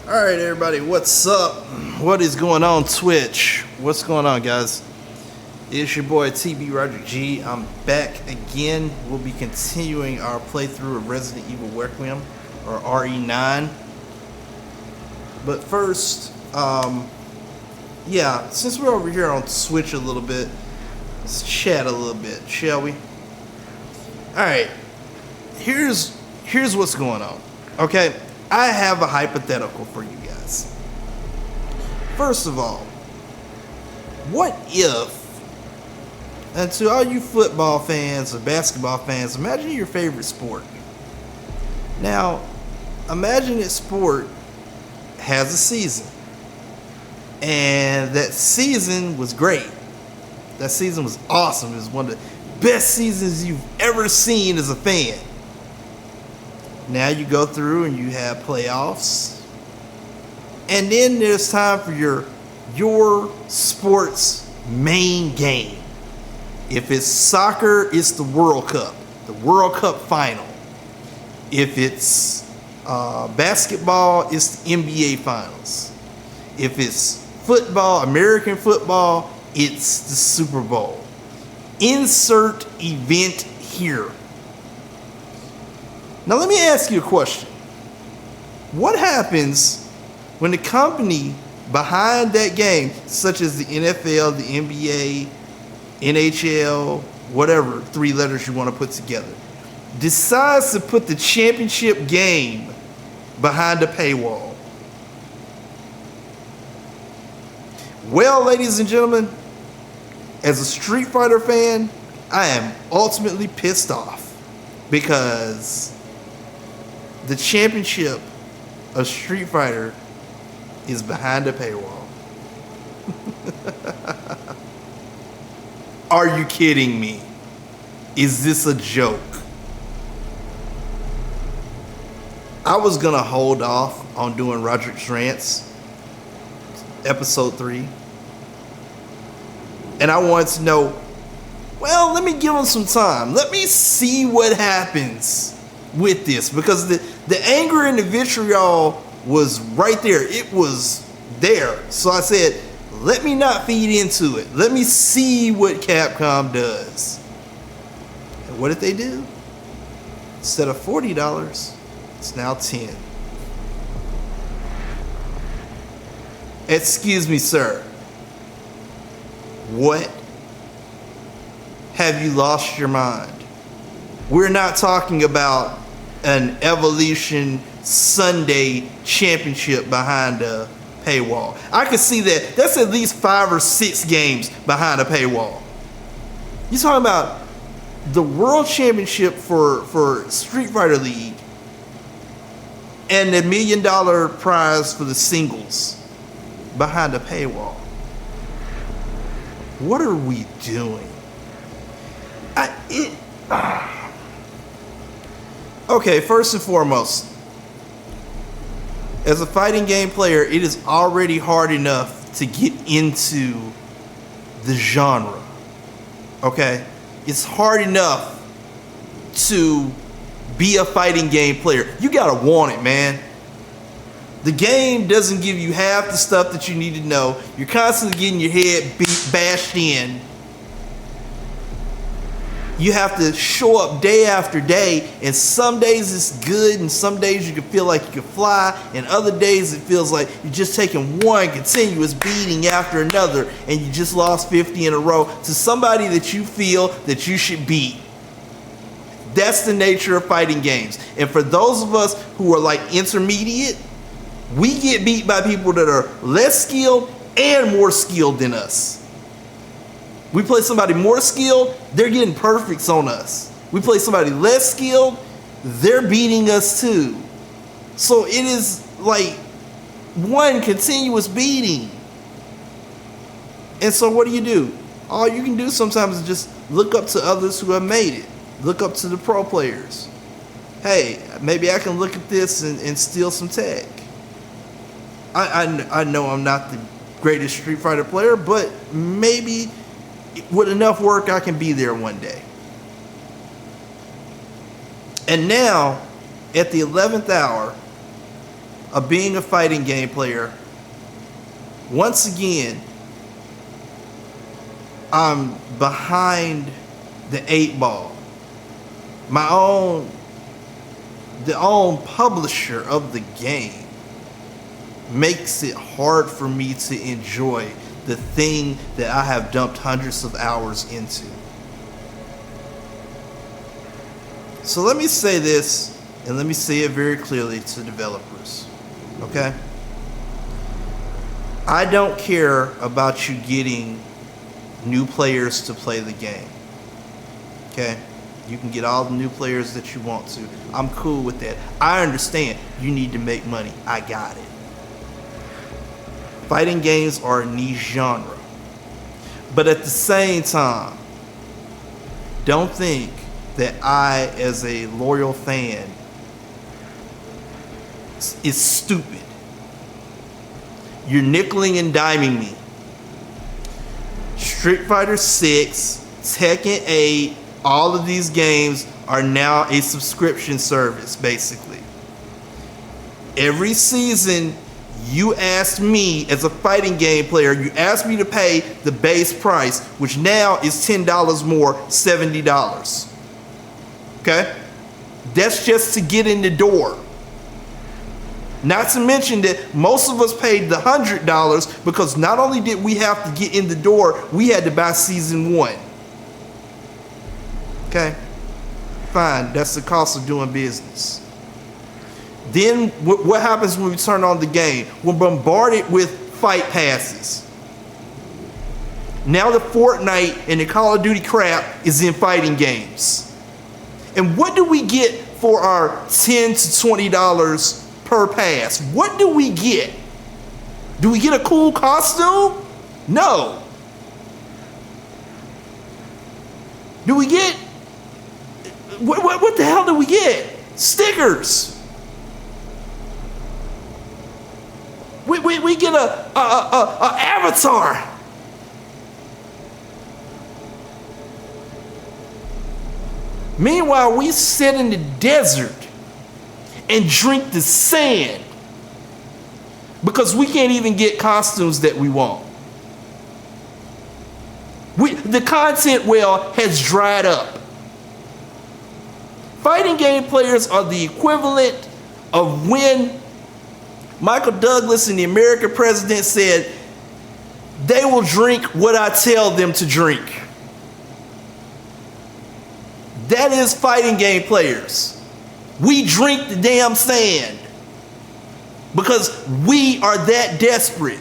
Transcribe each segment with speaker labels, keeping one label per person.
Speaker 1: Alright everybody, what's up? What is going on Twitch? What's going on guys? It's your boy TBRodrickG. I'm back again. We'll be continuing our playthrough of Resident Evil Requiem, or RE9. But first, yeah, since we're over here on Switch a little bit, let's chat a little bit, shall we? Alright, here's what's going on, okay? I have a hypothetical for you guys. First of all, what if, and to all you football fans or basketball fans, imagine your favorite sport. Now, imagine that sport has a season. And that season was great. That season was awesome. It was one of the best seasons you've ever seen as a fan. Now you go through and you have playoffs. And then there's time for your sports main game. If it's soccer, it's the World Cup final. If it's basketball, it's the NBA finals. If it's football, American football, it's the Super Bowl. Insert event here. Now let me ask you a question. What happens when the company behind that game, such as the NFL, the NBA, NHL, whatever 3 letters you want to put together, decides to put the championship game behind a paywall? Well, ladies and gentlemen, as a Street Fighter fan, I am ultimately pissed off because the championship of Street Fighter is behind a paywall. Are you kidding me? Is this a joke? I was gonna hold off on doing Rodrick's Rants, episode 3. And I wanted to know, well, let me give him some time. Let me see what happens with this, because the anger and the vitriol was right there. It was there. So I said, let me not feed into it. Let me see what Capcom does. And what did they do? Instead of $40, it's now $10. Excuse me, sir. What? Have you lost your mind? We're not talking about an Evolution Sunday championship behind a paywall. I could see that. That's at least 5 or 6 games behind a paywall. You're talking about the World Championship for Street Fighter League and the $1 million prize for the singles behind a paywall. What are we doing? Okay, first and foremost, as a fighting game player, it is already hard enough to get into the genre. Okay? It's hard enough to be a fighting game player. You gotta want it, man. The game doesn't give you half the stuff that you need to know. You're constantly getting your head bashed in. You have to show up day after day, and some days it's good, and some days you can feel like you can fly, and other days it feels like you're just taking one continuous beating after another, and you just lost 50 in a row to somebody that you feel that you should beat. That's the nature of fighting games. And for those of us who are like intermediate, we get beat by people that are less skilled and more skilled than us. We play somebody more skilled, they're getting perfects on us. We play somebody less skilled, they're beating us too. So it is like one continuous beating. And so what do? All you can do sometimes is just look up to others who have made it. Look up to the pro players. Hey, maybe I can look at this and steal some tech. I know I'm not the greatest Street Fighter player, but maybe with enough work, I can be there one day. And now, at the 11th hour, of being a fighting game player, once again, I'm behind the 8 ball. The own publisher of the game makes it hard for me to enjoy the thing that I have dumped hundreds of hours into. So let me say this, and let me say it very clearly to developers, okay? I don't care about you getting new players to play the game, okay? You can get all the new players that you want to. I'm cool with that. I understand you need to make money. I got it. Fighting games are a niche genre. But at the same time, don't think that I, as a loyal fan, is stupid. You're nickeling and diming me. Street Fighter 6, Tekken 8, all of these games are now a subscription service, basically. Every season, you asked me, as a fighting game player, you asked me to pay the base price, which now is $10 more, $70. Okay? That's just to get in the door. Not to mention that most of us paid the $100 because not only did we have to get in the door, we had to buy season 1. Okay? Fine, that's the cost of doing business. Then what happens when we turn on the game? We're bombarded with fight passes. Now the Fortnite and the Call of Duty crap is in fighting games. And what do we get for our $10 to $20 per pass? What do we get? Do we get a cool costume? No. Do we get... What the hell do we get? Stickers. We get a avatar. Meanwhile, we sit in the desert and drink the sand because we can't even get costumes that we want. The content well has dried up. Fighting game players are the equivalent of when Michael Douglas and the American president said, they will drink what I tell them to drink. That is fighting game players. We drink the damn sand because we are that desperate.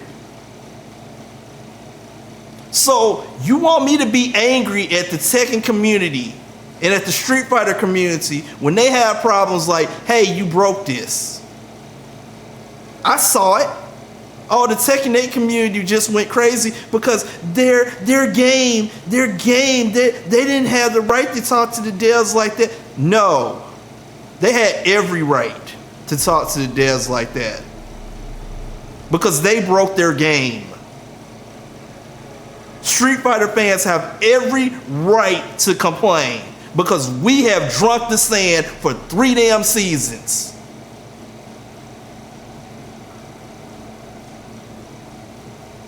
Speaker 1: So you want me to be angry at the Tekken community and at the Street Fighter community when they have problems like, hey, you broke this. I saw it. Oh, the Tekken 8 community just went crazy because their game, they didn't have the right to talk to the devs like that. No, they had every right to talk to the devs like that because they broke their game. Street Fighter fans have every right to complain because we have drunk the sand for 3 damn seasons.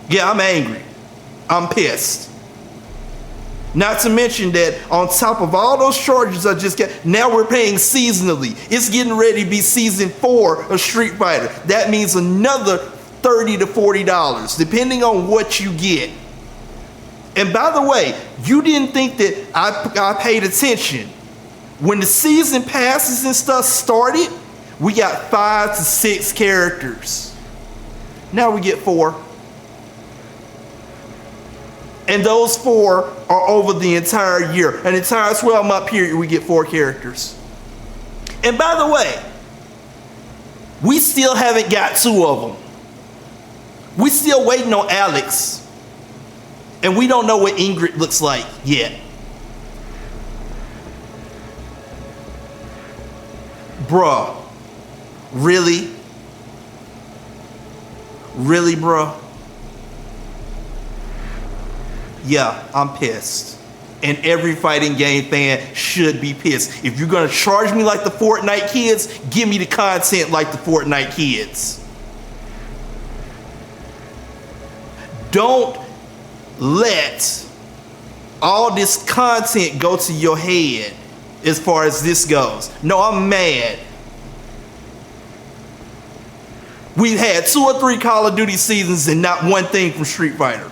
Speaker 1: Yeah, I'm angry. I'm pissed. Not to mention that on top of all those charges I just got, now we're paying seasonally. It's getting ready to be season 4 of Street Fighter. That means another $30 to $40, depending on what you get. And by the way, you didn't think that I paid attention. When the season passes and stuff started, we got 5 to 6 characters. Now we get 4. And those 4 are over the entire year. An entire 12-month period, we get 4 characters. And by the way, we still haven't got 2 of them. We still waiting on Alex. And we don't know what Ingrid looks like yet. Bruh. Really? Really, bruh? Yeah, I'm pissed. And every fighting game fan should be pissed. If you're gonna charge me like the Fortnite kids, give me the content like the Fortnite kids. Don't let all this content go to your head as far as this goes. No, I'm mad. We've had 2 or 3 Call of Duty seasons and not one thing from Street Fighter.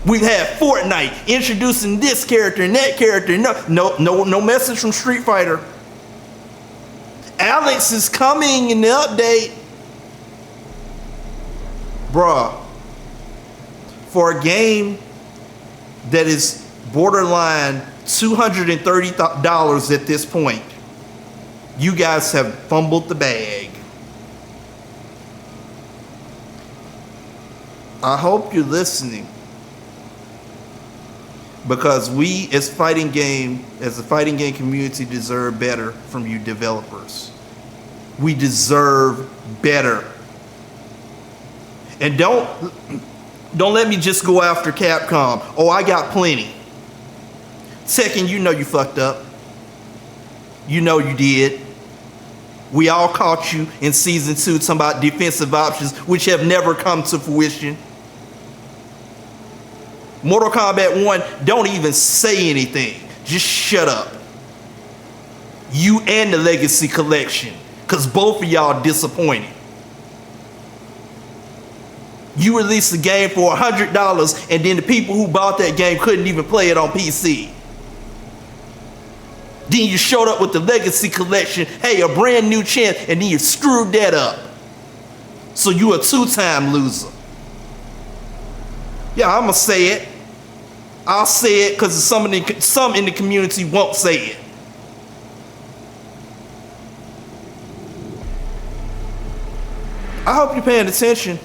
Speaker 1: We've had Fortnite introducing this character and that character. No message from Street Fighter. Alex is coming in the update. Bruh, for a game that is borderline $230 at this point, you guys have fumbled the bag. I hope you're listening, because we as a fighting game community deserve better from you developers. We deserve better. And don't let me just go after Capcom. Oh, I got plenty. Tekken, you know you fucked up. You know you did. We all caught you in season 2 talking about defensive options, which have never come to fruition. Mortal Kombat 1, don't even say anything. Just shut up. You and the Legacy Collection, because both of y'all disappointed. You released the game for $100, and then the people who bought that game couldn't even play it on PC. Then you showed up with the Legacy Collection, hey, a brand new champ, and then you screwed that up. So you a 2-time loser. Yeah, I'ma say it. I'll say it because some in the community won't say it. I hope you're paying attention,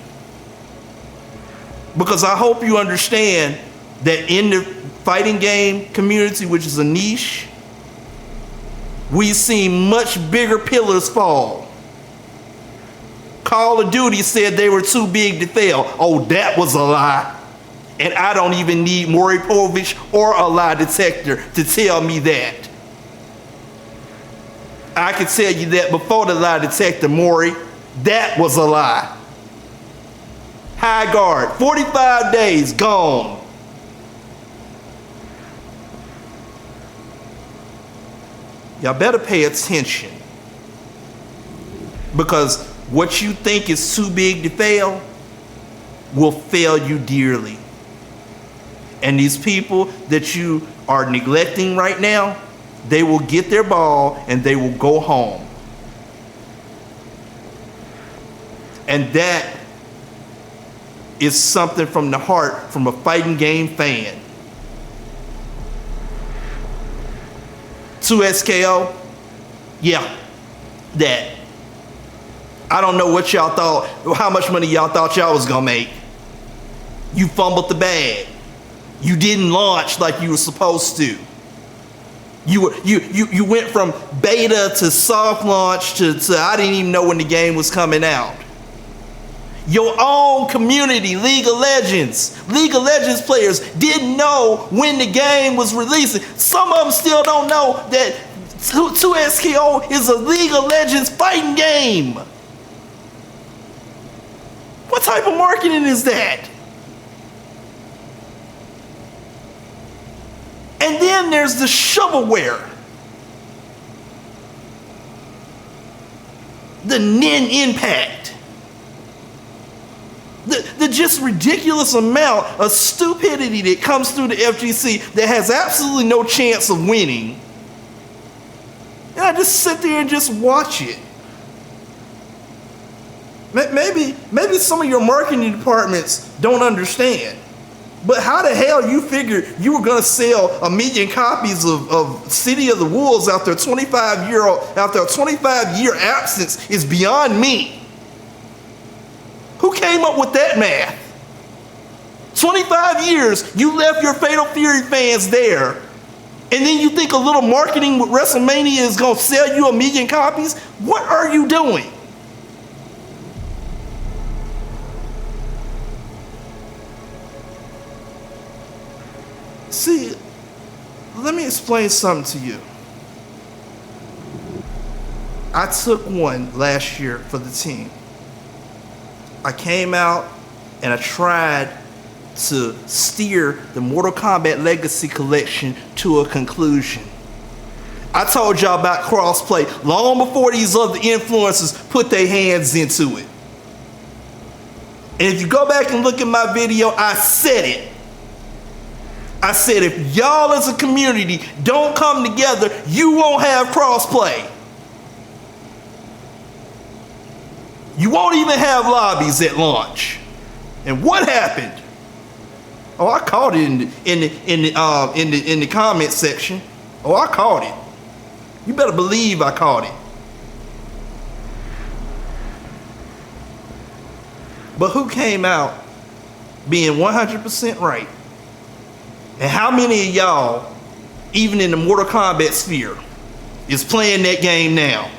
Speaker 1: because I hope you understand that in the fighting game community, which is a niche, we've seen much bigger pillars fall. Call of Duty said they were too big to fail. Oh, that was a lie. And I don't even need Maury Povich or a lie detector to tell me that. I could tell you that before the lie detector, Maury. That was a lie. High guard, 45 days, gone. Y'all better pay attention, because what you think is too big to fail will fail you dearly. And these people that you are neglecting right now, they will get their ball and they will go home. And that is something from the heart from a fighting game fan. 2SKO, yeah, that. I don't know what y'all thought, how much money y'all thought y'all was gonna make. You fumbled the bag. You didn't launch like you were supposed to. You went from beta to soft launch to I didn't even know when the game was coming out. Your own community, League of Legends players didn't know when the game was releasing. Some of them still don't know that 2SKO is a League of Legends fighting game. What type of marketing is that? And then there's the shovelware. The Nin Impact. The just ridiculous amount of stupidity that comes through the FGC that has absolutely no chance of winning. And I just sit there and just watch it. Maybe some of your marketing departments don't understand. But how the hell you figured you were gonna sell 1 million copies of City of the Wolves after a 25-year absence is beyond me. Who came up with that math? 25 years, you left your Fatal Fury fans there, and then you think a little marketing with WrestleMania is gonna sell you 1 million copies? What are you doing? me explain something to you. I took one last year for the team. I came out and I tried to steer the Mortal Kombat Legacy Collection to a conclusion. I told y'all about crossplay long before these other influencers put their hands into it. And if you go back and look at my video, I said it. I said if y'all as a community don't come together, you won't have crossplay. You won't even have lobbies at launch. And what happened? Oh, I caught it in the comment section. Oh, I caught it. You better believe I caught it. But who came out being 100% right? And how many of y'all, even in the Mortal Kombat sphere, is playing that game now?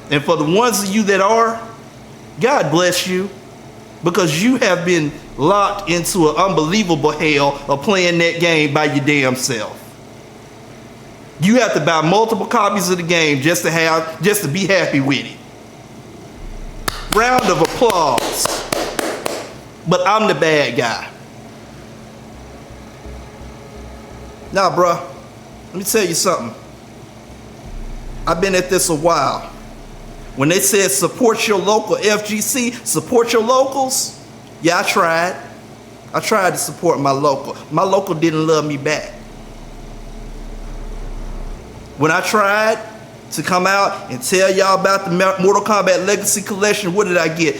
Speaker 1: And for the ones of you that are, God bless you, because you have been locked into an unbelievable hell of playing that game by your damn self. You have to buy multiple copies of the game just to be happy with it. Round of applause. But I'm the bad guy. Now, bruh, let me tell you something. I've been at this a while. When they said support your local FGC, support your locals, yeah, I tried. I tried to support my local. My local didn't love me back. When I tried to come out and tell y'all about the Mortal Kombat Legacy Collection, what did I get?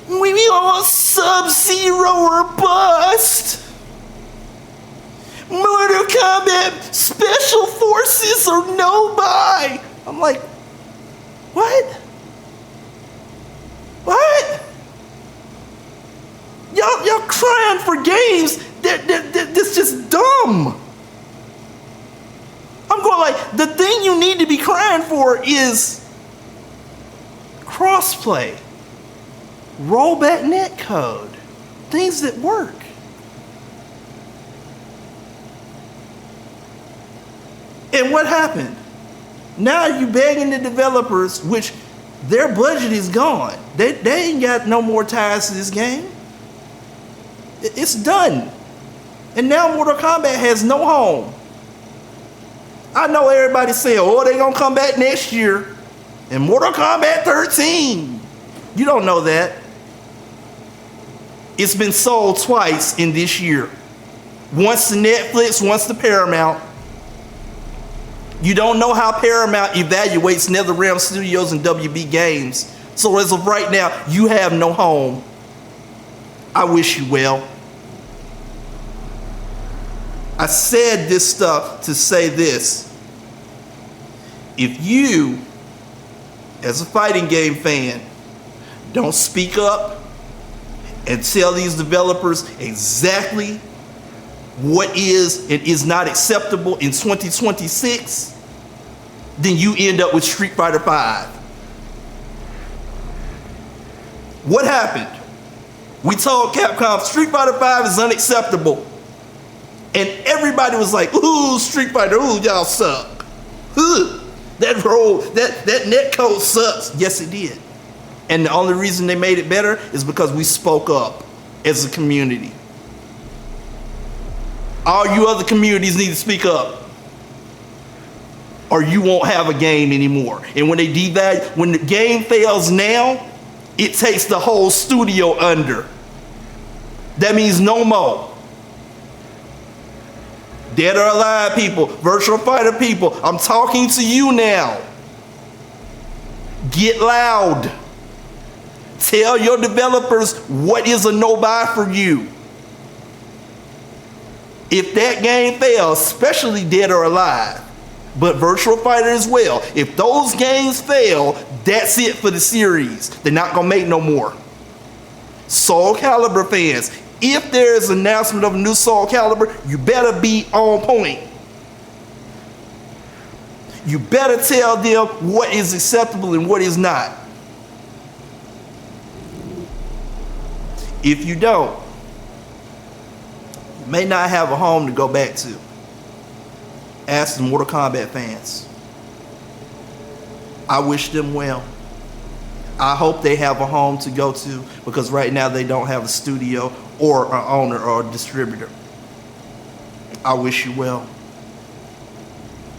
Speaker 1: We on Sub-Zero or bust. Mortal Kombat Special Forces or no buy. I'm like, what? What? Y'all crying for games that's just dumb. I'm going like, the thing you need to be crying for is crossplay, rollback netcode, things that work. And what happened? Now you begging the developers, which their budget is gone. They ain't got no more ties to this game. It's done. And now Mortal Kombat has no home. I know everybody's saying, oh, they gonna come back next year in Mortal Kombat 13. You don't know that. It's been sold twice in this year. Once to Netflix, once to Paramount. You don't know how Paramount evaluates NetherRealm Studios and WB Games. So as of right now, you have no home. I wish you well. I said this stuff to say this. If you, as a fighting game fan, don't speak up and tell these developers exactly what is and is not acceptable in 2026, then you end up with Street Fighter 5. What happened? We told Capcom Street Fighter 5 is unacceptable. And everybody was like, ooh, Street Fighter, ooh, y'all suck. Ooh, that netcode sucks. Yes, it did. And the only reason they made it better is because we spoke up as a community. All you other communities need to speak up, or you won't have a game anymore. And when they devalue, when the game fails now, it takes the whole studio under. That means no more. Dead or alive people, virtual fighter people, I'm talking to you now. Get loud. Tell your developers what is a no-buy for you. If that game fails, especially Dead or Alive, but Virtual Fighter as well, if those games fail, that's it for the series. They're not gonna make no more. Soul Calibur fans, if there is an announcement of a new Soul Calibur, you better be on point. You better tell them what is acceptable and what is not. If you don't, may not have a home to go back to. Ask the Mortal Kombat fans. I wish them well. I hope they have a home to go to, because right now they don't have a studio or an owner or a distributor. I wish you well,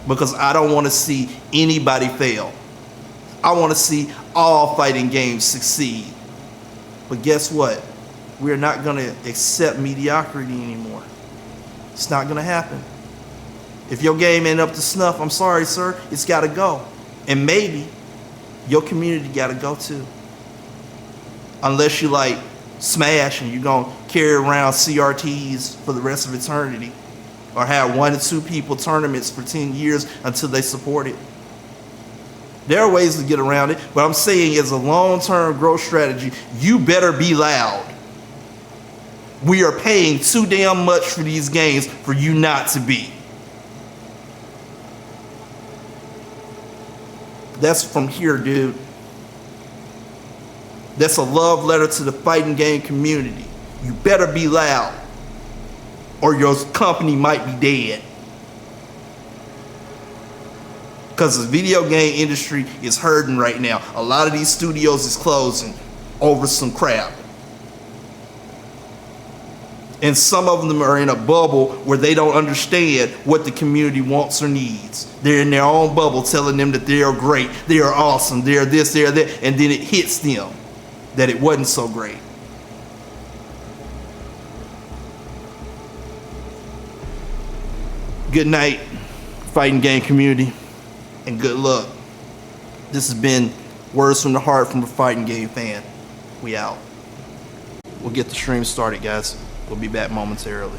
Speaker 1: because I don't want to see anybody fail. I want to see all fighting games succeed. But guess what? We're not going to accept mediocrity anymore. It's not going to happen. If your game ain't up to snuff, I'm sorry, sir, it's got to go. And maybe your community got to go too. Unless you like Smash and you're going to carry around CRTs for the rest of eternity, or have 1 to 2 people tournaments for 10 years until they support it. There are ways to get around it, but I'm saying as a long-term growth strategy, you better be loud. We are paying too damn much for these games for you not to be. That's from here, dude. That's a love letter to the fighting game community. You better be loud, or your company might be dead. Because the video game industry is hurting right now. A lot of these studios is closing over some crap. And some of them are in a bubble where they don't understand what the community wants or needs. They're in their own bubble telling them that they are great, they are awesome, they are this, they are that, and then it hits them that it wasn't so great. Good night, fighting game community, and good luck. This has been Words from the Heart from a fighting game fan. We out. We'll get the stream started, guys. We'll be back momentarily.